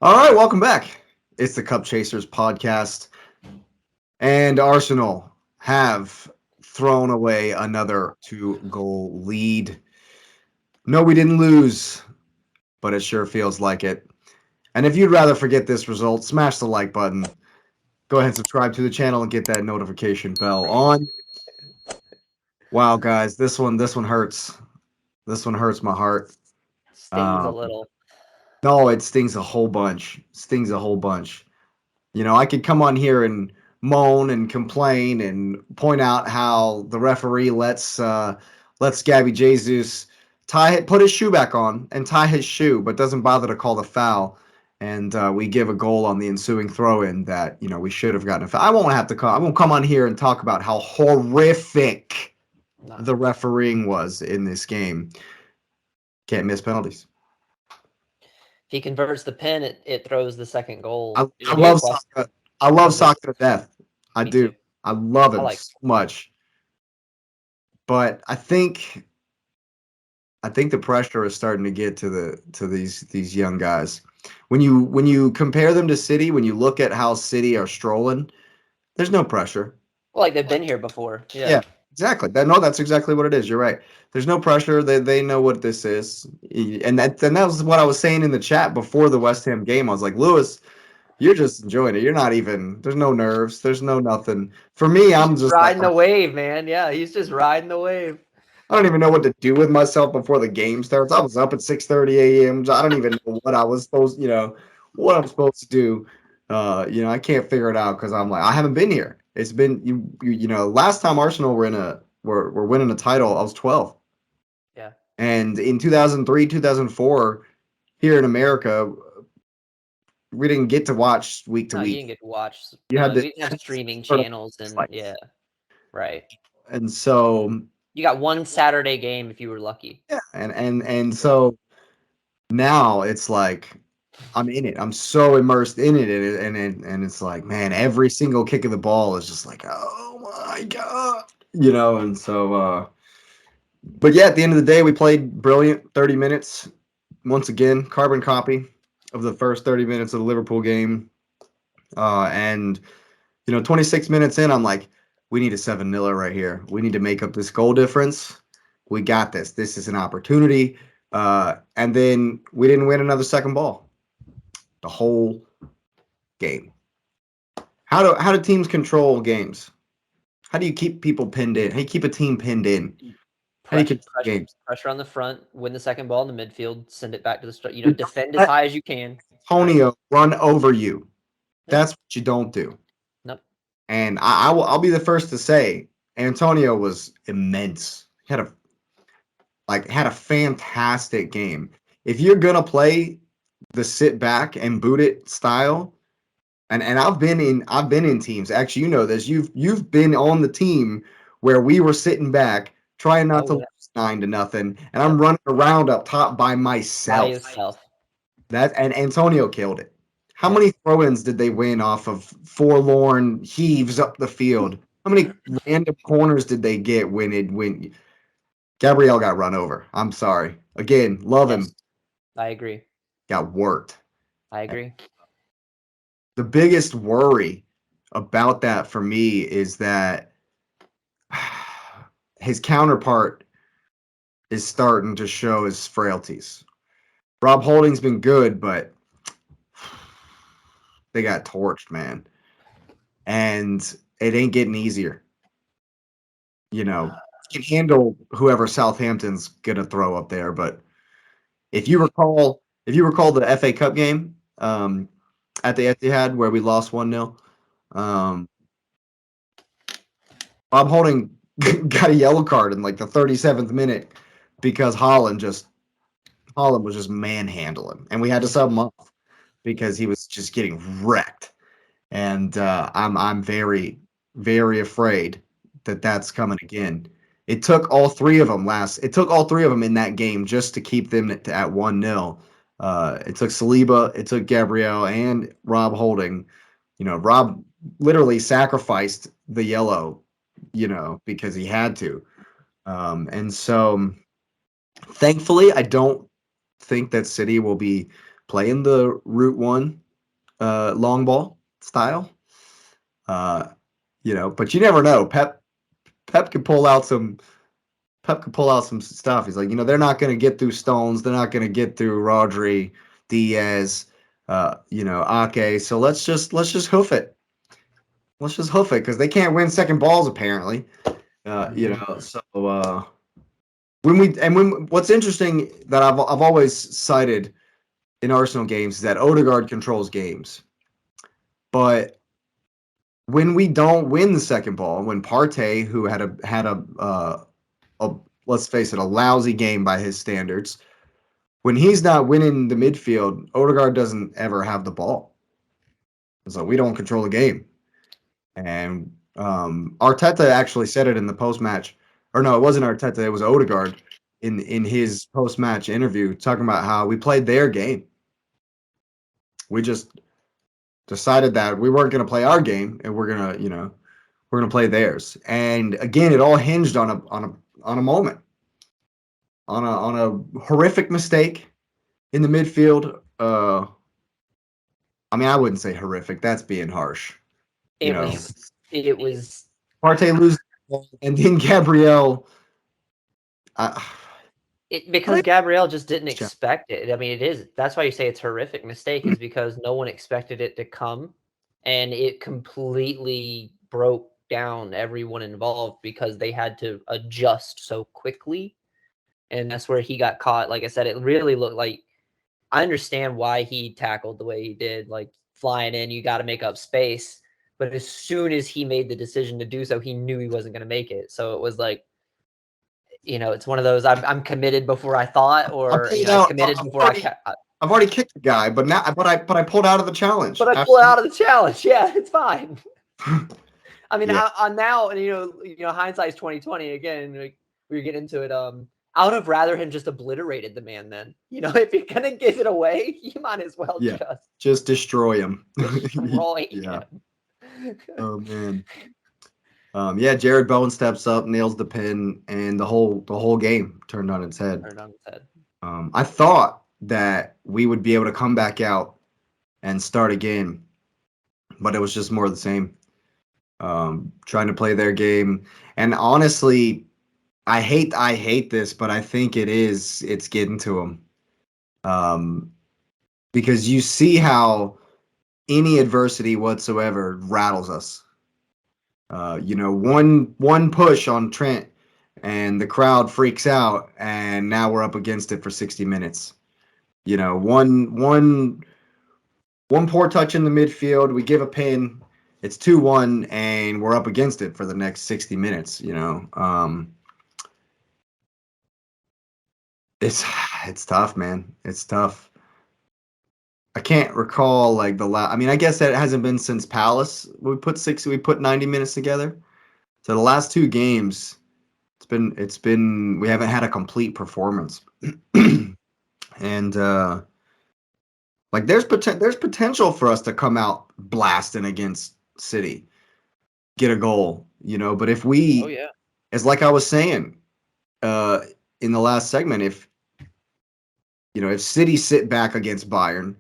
All right, welcome back. It's the Cup Chasers podcast, and Arsenal have thrown away another 2-goal lead. No, we didn't lose, but it sure feels like it. And if you'd rather forget this result, smash the like button. Go ahead and subscribe to the channel and get that notification bell on. Wow, guys, this one hurts. This one hurts my heart. Stings a little. No, it stings a whole bunch. Stings a whole bunch. I could come on here and moan and complain and point out how the referee lets Gabby Jesus put his shoe back on and tie his shoe, but doesn't bother to call the foul. And we give a goal on the ensuing throw-in that we should have gotten a foul. I won't come on here and talk about how horrific the refereeing was in this game. Can't miss penalties. If he converts the pin, it throws the second goal. I love Saka. I love Saka to death. I do. Too. I love him so much. But I think the pressure is starting to get to these young guys. When you compare them to City, when you look at how City are strolling, there's no pressure. Well, like they've been here before. Yeah, exactly. That's exactly what it is. You're right. There's no pressure. They know what this is, and that was what I was saying in the chat before the West Ham game. I was like, Lewis, you're just enjoying it. You're not even. There's no nerves. There's no nothing. For me, I'm just riding the wave, man. Yeah, he's just riding the wave. I don't even know what to do with myself before the game starts. I was up at 6:30 a.m. I don't even know what I was supposed, what I'm supposed to do. I can't figure it out because I'm like, I haven't been here. It's been last time Arsenal were winning a title, I was 12. Yeah. And in 2003, 2004, here in America, we didn't get to watch week to week. You didn't get to watch. You had we have streaming channels and right. And so you got one Saturday game if you were lucky. Yeah, and so now it's like I'm in it. I'm so immersed in it, and it's like, man, every single kick of the ball is just like, oh my god, And so, but yeah, at the end of the day, we played brilliant 30 minutes. Once again, carbon copy of the first 30 minutes of the Liverpool game, and 26 minutes in, I'm like, we need a 7-0 right here. We need to make up this goal difference. We got this. This is an opportunity. And then we didn't win another second ball the whole game. How do teams control games? How do you keep people pinned in? How do you keep a team pinned in? How do you control games? Pressure on the front, win the second ball in the midfield, send it back to the start. Defend as high as you can. Antonio run over you. That's what you don't do. Nope. And I'll be the first to say Antonio was immense. He had a fantastic game. If you're gonna play the sit back and boot it style, and I've been in teams. Actually, you know this. You've been on the team where we were sitting back trying not to lose 9-0, and I'm running around up top by myself. And Antonio killed it. How many throw-ins did they win off of forlorn heaves up the field? How many random corners did they get when Gabriel got run over? I'm sorry. Again, love him. I agree. Got worked. I agree. The biggest worry about that for me is that his counterpart is starting to show his frailties. Rob Holding's been good, but they got torched, man. And it ain't getting easier. You can handle whoever Southampton's going to throw up there, but if you recall the FA Cup game at the Etihad where we lost 1-0, Bob Holding got a yellow card in like the 37th minute because Holland was just manhandling, and we had to sub him off because he was just getting wrecked. And I'm very, very afraid that that's coming again. It took all three of them in that game just to keep them at 1-0. It took Saliba, it took Gabriel, and Rob Holding. Rob literally sacrificed the yellow, because he had to. And so, thankfully, I don't think that City will be playing the route one long ball style. Uh, but you never know. Pep could pull out some stuff. He's like, they're not going to get through Stones. They're not going to get through Rodri, Diaz, Ake. So let's just hoof it. Let's just hoof it because they can't win second balls apparently. So what's interesting that I've always cited in Arsenal games is that Odegaard controls games, but when we don't win the second ball, when Partey, who had a let's face it, a lousy game by his standards, when he's not winning the midfield, Odegaard doesn't ever have the ball. So we don't control the game. And Arteta actually said it in the post-match, or no, it wasn't Arteta, it was Odegaard in his post-match interview, talking about how we played their game. We just decided that we weren't going to play our game, and we're gonna play theirs. And again, it all hinged on a moment, on a horrific mistake in the midfield. I mean, I wouldn't say horrific. That's being harsh. It was Partey loses, and then Gabriel. because Gabriel just didn't expect it. I mean, it is. That's why you say it's a horrific mistake, is because no one expected it to come, and it completely broke down everyone involved because they had to adjust so quickly, and that's where he got caught. Like I said, it really looked like, I understand why he tackled the way he did, like flying in, you got to make up space. But as soon as he made the decision to do so, he knew he wasn't going to make it. So it was like, it's one of those, I'm committed before I thought, or I committed before I've already kicked the guy, but I pulled out of the challenge. But I pulled out of the challenge. Yeah, it's fine. I mean, Yeah. I'm now, hindsight's 2020 again. Like, we get into it. I would have rather him just obliterated the man then. If you're gonna give it away, you might as well just destroy him. Destroy Yeah. him. Oh man. Jared Bowen steps up, nails the pin, and the whole game turned on its head. I thought that we would be able to come back out and start again, but it was just more of the same. Trying to play their game, and honestly, I hate this, but I think it's getting to them. Because you see how any adversity whatsoever rattles us. One push on Trent and the crowd freaks out, and now we're up against it for 60 minutes. One poor touch in the midfield, we give a pin, it's 2-1, and we're up against it for the next 60 minutes. It's tough, man. It's tough. I can't recall like the last. I mean, I guess that hasn't been since Palace. We put 90 minutes together. So the last two games, it's been we haven't had a complete performance. And like there's potential for us to come out blasting against City, get a goal, but if we, it's like I was saying in the last segment, if City sit back against Bayern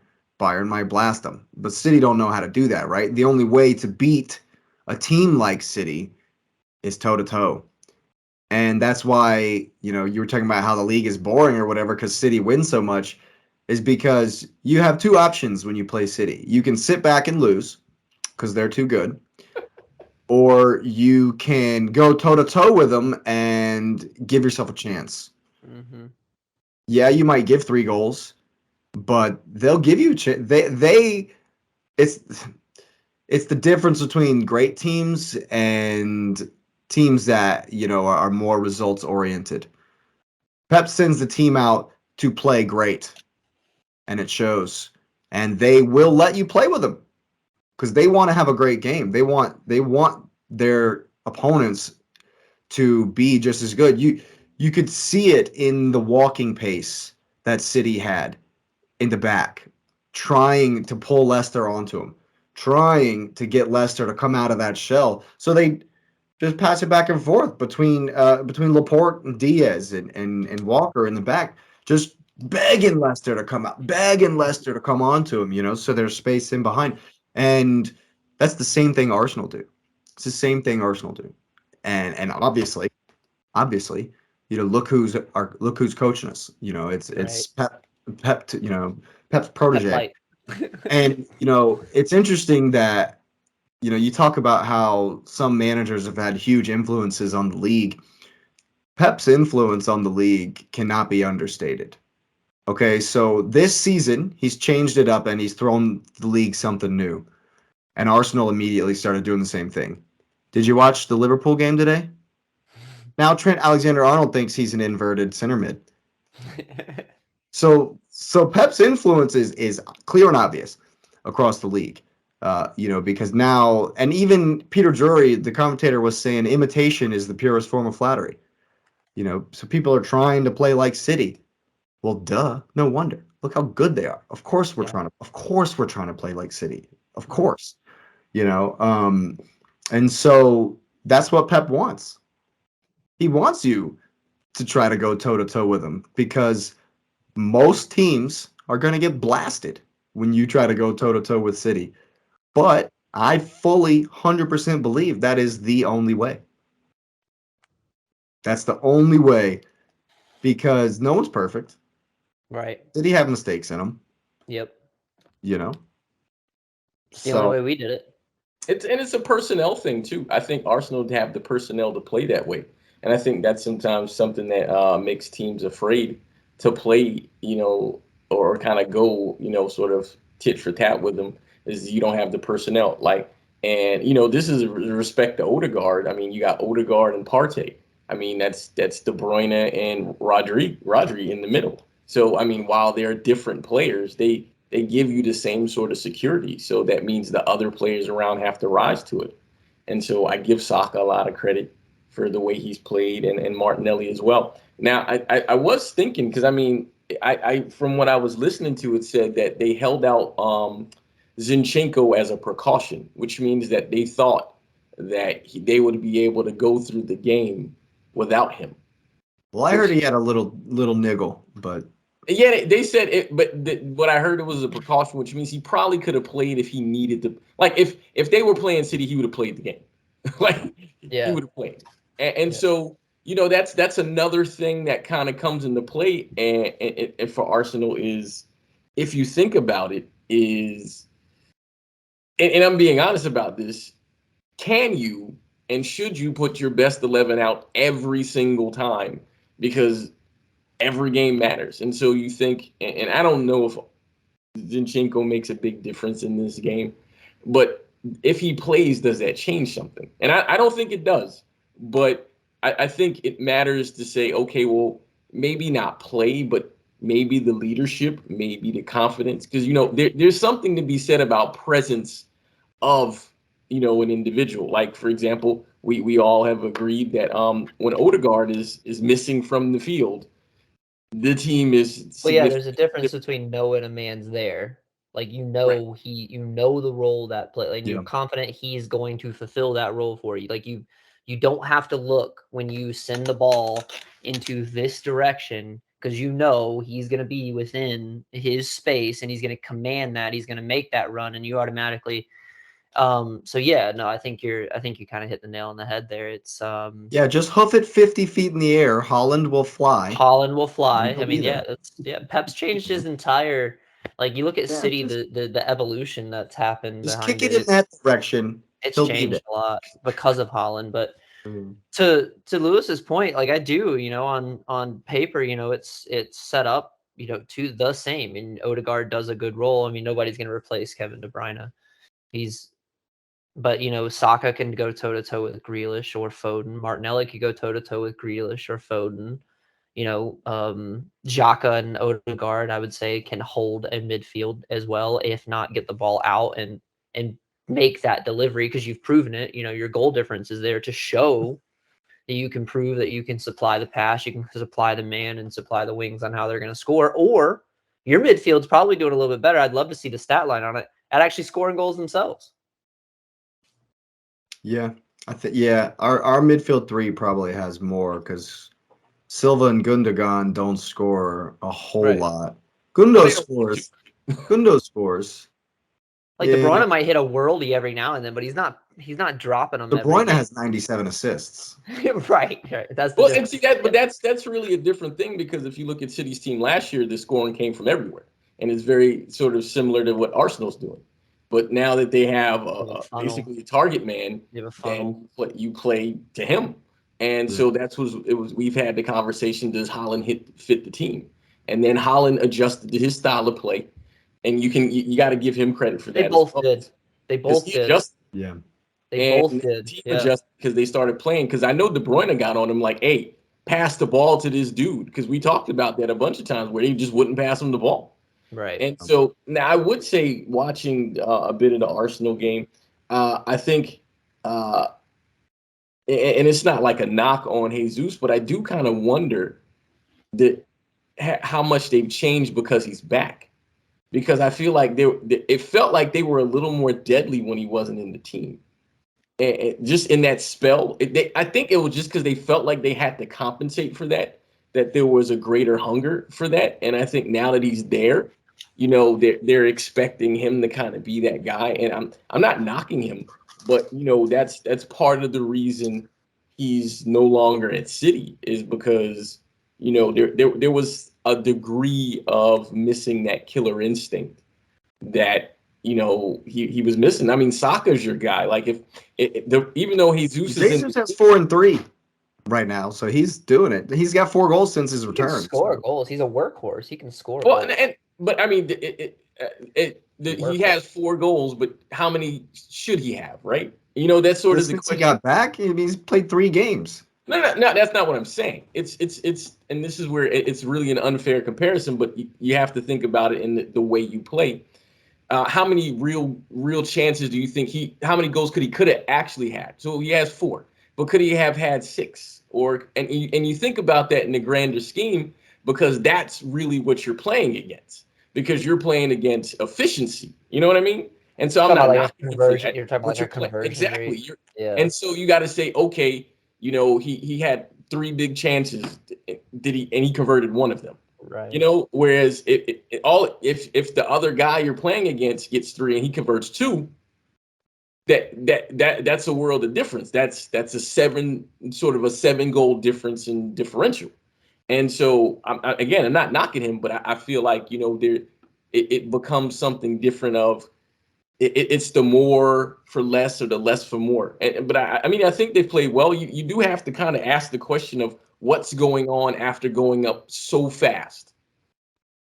might blast them. But City don't know how to do that, right? The only way to beat a team like City is toe-to-toe. And that's why, you were talking about how the league is boring or whatever because City wins so much, is because you have two options when you play City. You can sit back and lose because they're too good, or you can go toe-to-toe with them and give yourself a chance. Mm-hmm. Yeah, you might give 3 goals, but they'll give you a chance. It's the difference between great teams and teams that are more results oriented. Pep sends the team out to play great, and it shows. And they will let you play with them because they want to have a great game. They want their opponents to be just as good. You could see it in the walking pace that City had in the back, trying to pull Leicester onto him, trying to get Leicester to come out of that shell. So they just pass it back and forth between Laporte and Diaz and Walker in the back, just begging Leicester to come out, begging Leicester to come on to him, so there's space in behind. And that's the same thing Arsenal do. It's the same thing Arsenal do. And obviously, look who's coaching us. It's Right. Pep's Pep protege. light. And it's interesting that you talk about how some managers have had huge influences on the league. Pep's influence on the league cannot be understated. Okay, so this season he's changed it up and he's thrown the league something new. And Arsenal immediately started doing the same thing. Did you watch the Liverpool game today? Now Trent Alexander-Arnold thinks he's an inverted center mid. So Pep's influence is clear and obvious across the league. Because now, and even Peter Drury, the commentator, was saying imitation is the purest form of flattery. So people are trying to play like City. Well, duh, no wonder. Look how good they are. Of course Yeah. we're trying to play like City. Of course. And so that's what Pep wants. He wants you to try to go toe to toe with him because most teams are going to get blasted when you try to go toe to toe with City. But I fully 100% believe that is the only way. That's the only way because no one's perfect. Right. City have mistakes in them, Yep. you know? It's the only So, way we did it. It's a personnel thing too. I think Arsenal have the personnel to play that way, and I think that's sometimes something that makes teams afraid to play. Or kind of go, sort of tit for tat with them. Is you don't have the personnel like, and this is respect to Odegaard. I mean, you got Odegaard and Partey. I mean, that's De Bruyne and Rodri in the middle. So I mean, while they're different players, they give you the same sort of security. So that means the other players around have to rise to it. And so I give Saka a lot of credit for the way he's played and Martinelli as well. Now, I was thinking, because I mean, I from what I was listening to, it said that they held out Zinchenko as a precaution, which means that they thought that they would be able to go through the game without him. well, I heard he had a little niggle, but Yeah, they said it, but what I heard it was a precaution, which means he probably could have played if he needed to. Like if they were playing City, he would have played the game. Like he Yeah. would have played. And Yeah. so that's another thing that kind of comes into play, and for Arsenal is, if you think about it, is, and I'm being honest about this, can you and should you put your best 11 out every single time? Because every game matters. And so you think, and I don't know if Zinchenko makes a big difference in this game, but if he plays, does that change something? And I don't think it does, but I think it matters to say, okay, well, maybe not play, but maybe the leadership, maybe the confidence, because there's something to be said about presence of an individual. Like for example, we all have agreed that when Odegaard is missing from the field, the team is Well, yeah, there's a significantly difference different. between knowing a man's there. Like Right. you know the role that play, like you're yeah. confident he's going to fulfill that role for you. Like you don't have to look when you send the ball into this direction because you know he's going to be within his space and he's going to command that. He's going to make that run, and you automatically. So yeah, no, I think you kind of hit the nail on the head there. It's Yeah, just hoof it 50 feet in the air. Holland will fly. Holland will And fly. he'll I be mean, there. yeah, Pep's changed his entire like you look at Yeah, City, the evolution that's happened just kick behind it it. in that direction. It's He'll be there. changed a lot because of Holland. But Mm. to Lewis's point, like I do, on paper, it's set up, to the same. And Odegaard does a good role. I mean, nobody's gonna replace Kevin De Bruyne. He's But, Saka can go toe to toe with Grealish or Foden. Martinelli could go toe to toe with Grealish or Foden. Xhaka and Odegaard, I would say, can hold a midfield as well, if not get the ball out and make that delivery because you've proven it. Your goal difference is there to show that you can prove that you can supply the pass, you can supply the man, and supply the wings on how they're going to score. Or your midfield's probably doing a little bit better. I'd love to see the stat line on it at actually scoring goals themselves. Yeah, our midfield three probably has more because Silva and Gundogan don't score a whole Right. lot. Well, Gundo they don't need scores. Gundo scores. Like De Bruyne might hit a worldie every now and then, but he's not dropping them De every Bruyne game. has 97 assists. right. That's the Well, difference. and see that, but that's really a different thing, because if you look at City's team last year, the scoring came from everywhere, and it's very sort of similar to what Arsenal's doing. But now that they have basically a target man, then you play to him, and so that's what it was. We've had the conversation: does Haaland fit the team? And then Haaland adjusted to his style of play, and you got to give him credit for that. They both did. They both did. Yeah. They both did. Team adjusted because they started playing. Because I know De Bruyne got on him like, "Hey, pass the ball to this dude." Because we talked about that a bunch of times where he just wouldn't pass him the ball. Right. And so now I would say, watching a bit of the Arsenal game, I think, and it's not like a knock on Jesus, but I do kind of wonder how much they've changed because he's back. Because I feel like it felt like they were a little more deadly when he wasn't in the team. And just in that spell, I think it was just because they felt like they had to compensate for that there was a greater hunger for that. And I think now that he's there, they're expecting him to kind of be that guy. And I'm not knocking him, but that's part of the reason he's no longer at City, is because there was a degree of missing that killer instinct that he was missing. I mean, Saka's your guy. Like, even though Jesus has 4 and 3 right now, so he's doing it. He's got 4 goals since his return. He can score goals. He's a workhorse. He can score. Well, but I mean, he has 4 goals, but how many should he have? Right? That's sort of the question. He got back. He's played 3 games. No, that's not what I'm saying. It's and this is where it's really an unfair comparison, but you have to think about it in the way you play. How many real chances do you think how many goals could have actually had? So he has 4, but could he have had 6? And you think about that in the grander scheme, because that's really what you're playing against, because you're playing against efficiency. You know what I mean? And so I'm not like a conversion. You're talking about like a conversion exactly. Yeah. And so you got to say, okay, he had 3 big chances. And he converted 1 of them. Right. Whereas if the other guy you're playing against gets 3 and he converts 2, that's a world of difference. That's a 7 goal difference in differential. And so I'm not knocking him, but I feel like it becomes something different of it's the more for less or the less for more. But I mean, I think they played well. You do have to kind of ask the question of what's going on after going up so fast.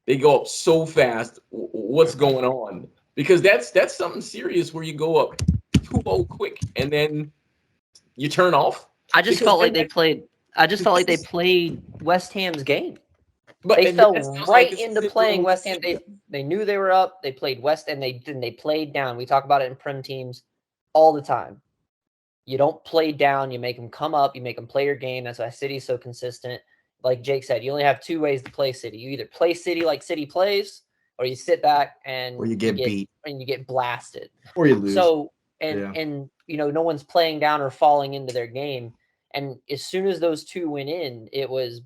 They go up so fast. What's going on? Because that's something serious where you go up 2-0 quick and then you turn off. I just felt like they played West Ham's game. But they fell right into playing West Ham. They knew they were up. They played West, and they played down. We talk about it in Prem teams all the time. You don't play down. You make them come up. You make them play your game. That's why City's so consistent. Like Jake said, you only have 2 ways to play City. You either play City like City plays, or you sit back and or you get beat, and you get blasted, or you lose. So and no one's playing down or falling into their game. And as soon as those 2 went in, it was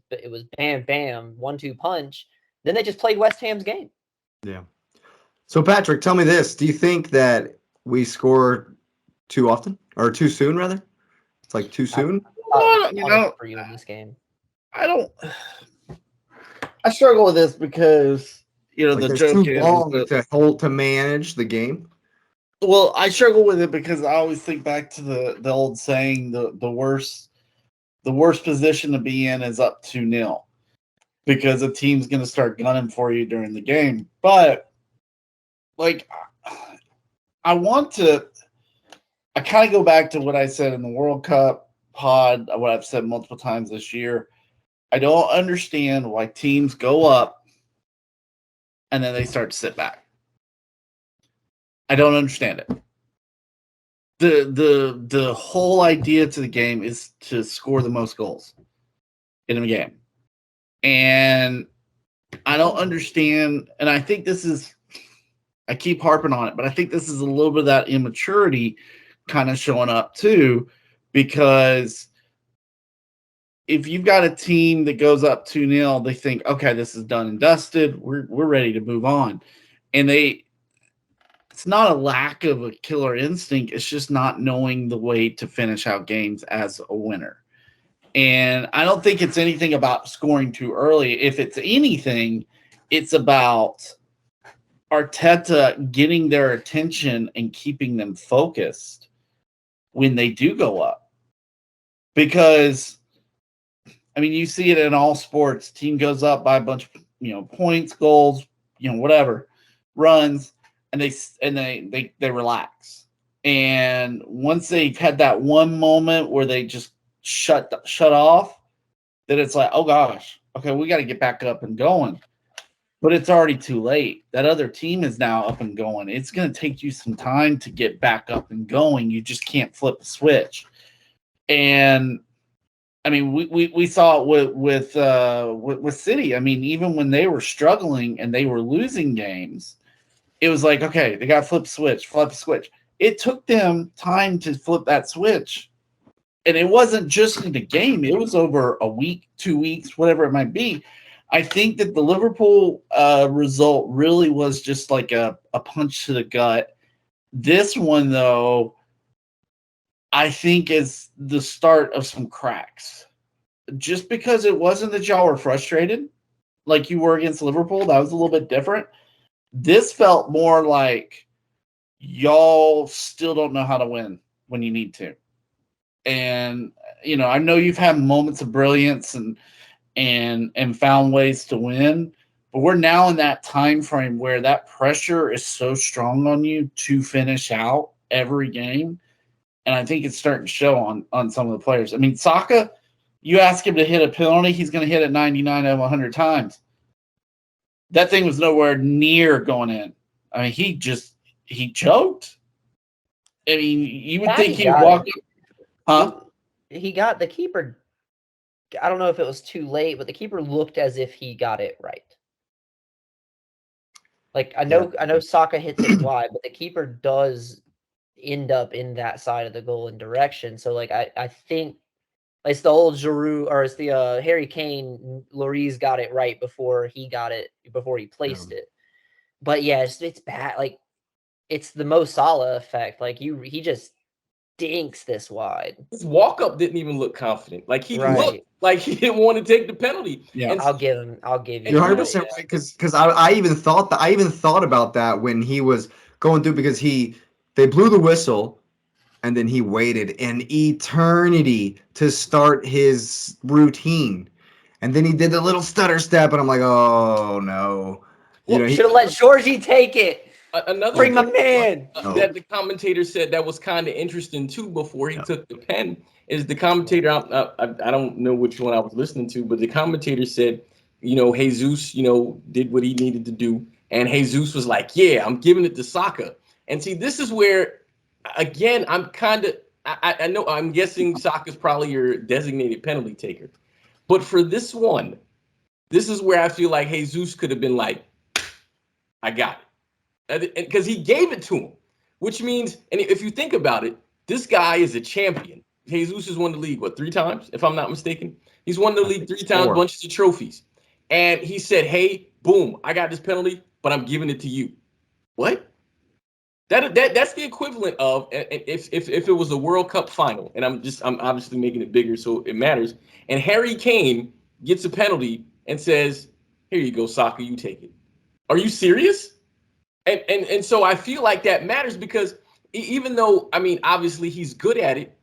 bam, bam, 1-2 punch. Then they just played West Ham's game. Yeah. So Patrick, tell me this: do you think that we score too often, or too soon, rather? It's like too soon. For you in this game, I struggle with this because the joke too long to manage the game. Well, I struggle with it because I always think back to the old saying: the worst position to be in is up 2-0, because a team's going to start gunning for you during the game. But like, I kind of go back to what I said in the World Cup pod, what I've said multiple times this year. I don't understand why teams go up and then they start to sit back. I don't understand it. The whole idea to the game is to score the most goals in a game. And I don't understand, and I think this is, I keep harping on it, but I think this is a little bit of that immaturity kind of showing up too, because if you've got a team that goes up 2-0, they think, okay, this is done and dusted. We're ready to move on. And it's not a lack of a killer instinct. It's just not knowing the way to finish out games as a winner. And I don't think it's anything about scoring too early. If it's anything, it's about Arteta getting their attention and keeping them focused when they do go up. Because I mean, you see it in all sports. Team goes up by a bunch of, points, goals, whatever, runs, and they relax. And once they've had that one moment where they just shut off, then it's like, oh gosh, okay, we got to get back up and going. But it's already too late. That other team is now up and going. It's going to take you some time to get back up and going. You just can't flip the switch. And I mean, we saw it with City. I mean, even when they were struggling and they were losing games, it was like, okay, they got to flip the switch. It took them time to flip that switch. And it wasn't just in the game. It was over a week, 2 weeks, whatever it might be. I think that the Liverpool result really was just like a punch to the gut. This one, though, I think is the start of some cracks. Just because it wasn't that y'all were frustrated like you were against Liverpool, that was a little bit different. This felt more like y'all still don't know how to win when you need to. And, I know you've had moments of brilliance and found ways to win, but we're now in that time frame where that pressure is so strong on you to finish out every game. And I think it's starting to show on some of the players. I mean, Saka, you ask him to hit a penalty, he's going to hit it 99 out of 100 times. That thing was nowhere near going in. I mean, he choked. I mean, you would think he'd walk up. Huh? He got the keeper. I don't know if it was too late, but the keeper looked as if he got it right. Like I know Saka hits it wide, but the keeper does end up in that side of the goal and direction. So like I think it's the old Giroud, or it's the Harry Kane. Lloris got it right before he placed it. But yeah, it's bad. Like it's the Mo Salah effect. Like he just dinks this wide. His walk up didn't even look confident. Like he Right. looked like he didn't want to take the penalty. Yeah. And I'll give you. You're 100% right, because I even thought about that when he was going through, because they blew the whistle and then he waited an eternity to start his routine, and then he did the little stutter step, and I'm like, oh no, should have let Georgie take it. Bring my man. That the commentator said that was kind of interesting too before he took the pen is the commentator. I don't know which one I was listening to, but the commentator said, Jesus, did what he needed to do, and Jesus was like, yeah, I'm giving it to Saka. And see, this is where, again, I'm kind of, I know, I'm guessing Saka's probably your designated penalty taker, but for this one, this is where I feel like Jesus could have been like, I got it. Because he gave it to him, which means, and if you think about it, this guy is a champion. Jesus has won the league, 3 times, if I'm not mistaken? He's won the league 3 times, bunches of trophies. And he said, hey, boom, I got this penalty, but I'm giving it to you. What? That's the equivalent of if it was a World Cup final, and I'm obviously making it bigger so it matters, and Harry Kane gets a penalty and says, here you go, Saka, you take it. Are you serious? And so I feel like that matters because even though, I mean, obviously he's good at it,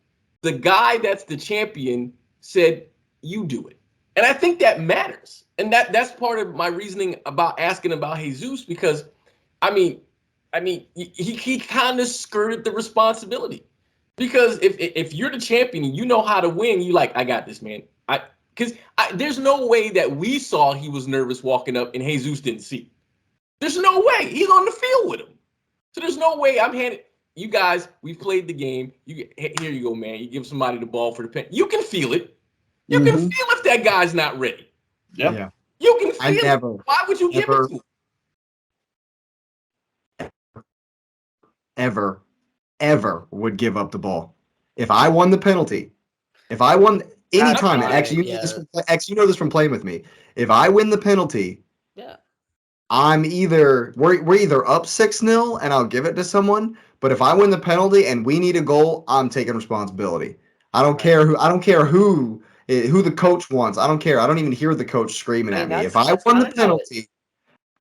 the guy that's the champion said, you do it. And I think that matters. And that's part of my reasoning about asking about Jesus, because, I mean, he kind of skirted the responsibility. Because if you're the champion and you know how to win, you like, I got this, man. Because there's no way that we saw he was nervous walking up and Jesus didn't see. There's no way. He's on the field with him. So there's no way I'm handing you guys, we've played the game. Here you go, man. You give somebody the ball for the pen. You can feel it. You can feel if that guy's not ready. Yep. Yeah. You can feel it. Why would you give it to him? Ever would give up the ball. If I won the penalty, if anytime. fine, Actually, you know this from playing with me. If I win the penalty, Yeah. we're either up 6-0 and I'll give it to someone. But if I win the penalty and we need a goal, I'm taking responsibility. I don't care who the coach wants. I don't care. I don't even hear the coach screaming at me. If I won the penalty,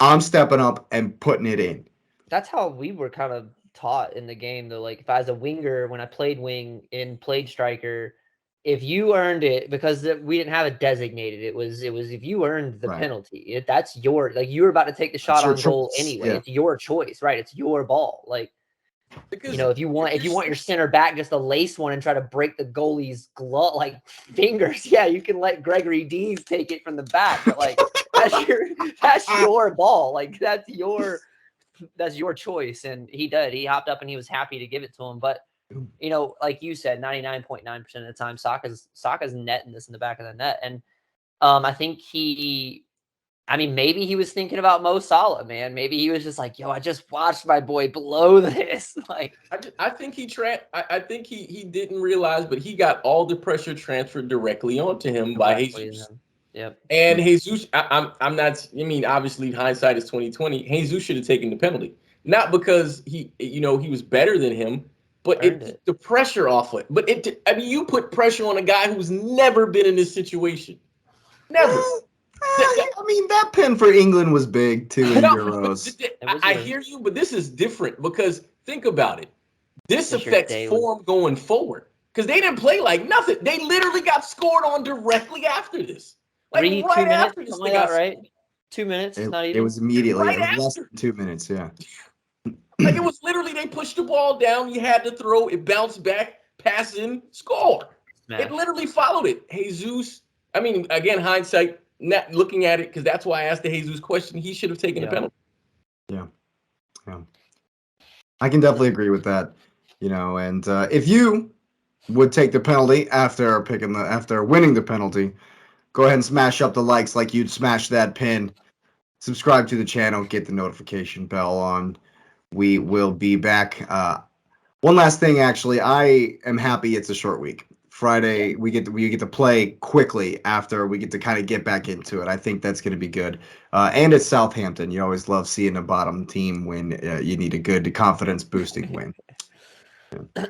I'm stepping up and putting it in. That's how we were kind of taught in the game, though. Like if I was a winger, when I played wing and played striker, if you earned it, because we didn't have it designated, it was if you earned the penalty, that's your, like, you were about to take the shot on goal anyway. Yeah. It's your choice, right? It's your ball. Like, because, if you want your center back just to lace one and try to break the goalie's glove, like, fingers, yeah, you can let Gregory Dees take it from the back, but like that's your ball. Like that's your choice. And he did. He hopped up and he was happy to give it to him. But like you said, 99.9% of the time, Saka's netting this in the back of the net. And I think maybe he was thinking about Mo Salah, man. Maybe he was just like, yo, I just watched my boy blow this. Like, I think I think he didn't realize, but he got all the pressure transferred directly onto him by Jesus. Yep. And Jesus, I'm not. I mean, obviously, hindsight is 2020. Jesus should have taken the penalty, not because he was better than him, but the pressure off it. But you put pressure on a guy who's never been in this situation, never. That pin for England was big too in Euros. I hear you, but this is different because think about it. This affects form going forward because they didn't play like nothing. They literally got scored on directly after this. Like 2 minutes, something like that, right? 2 minutes, not even. It was immediately. It was less than 2 minutes, yeah. Like it was literally they pushed the ball down. You had to throw. It bounced back, pass in, score. Smash. It literally followed it. Jesus. I mean, again, hindsight. Not looking at it because that's why I asked the Jesus question. He should have taken the penalty. Yeah. I can definitely agree with that. And if you would take the penalty after winning the penalty, go ahead and smash up the likes like you'd smash that pin. Subscribe to the channel, get the notification bell on. We will be back. One last thing, actually, I am happy it's a short week. Friday, we get to play quickly after we get to kind of get back into it. I think that's going to be good. And it's Southampton. You always love seeing a bottom team when you need a good confidence boosting win. Yeah.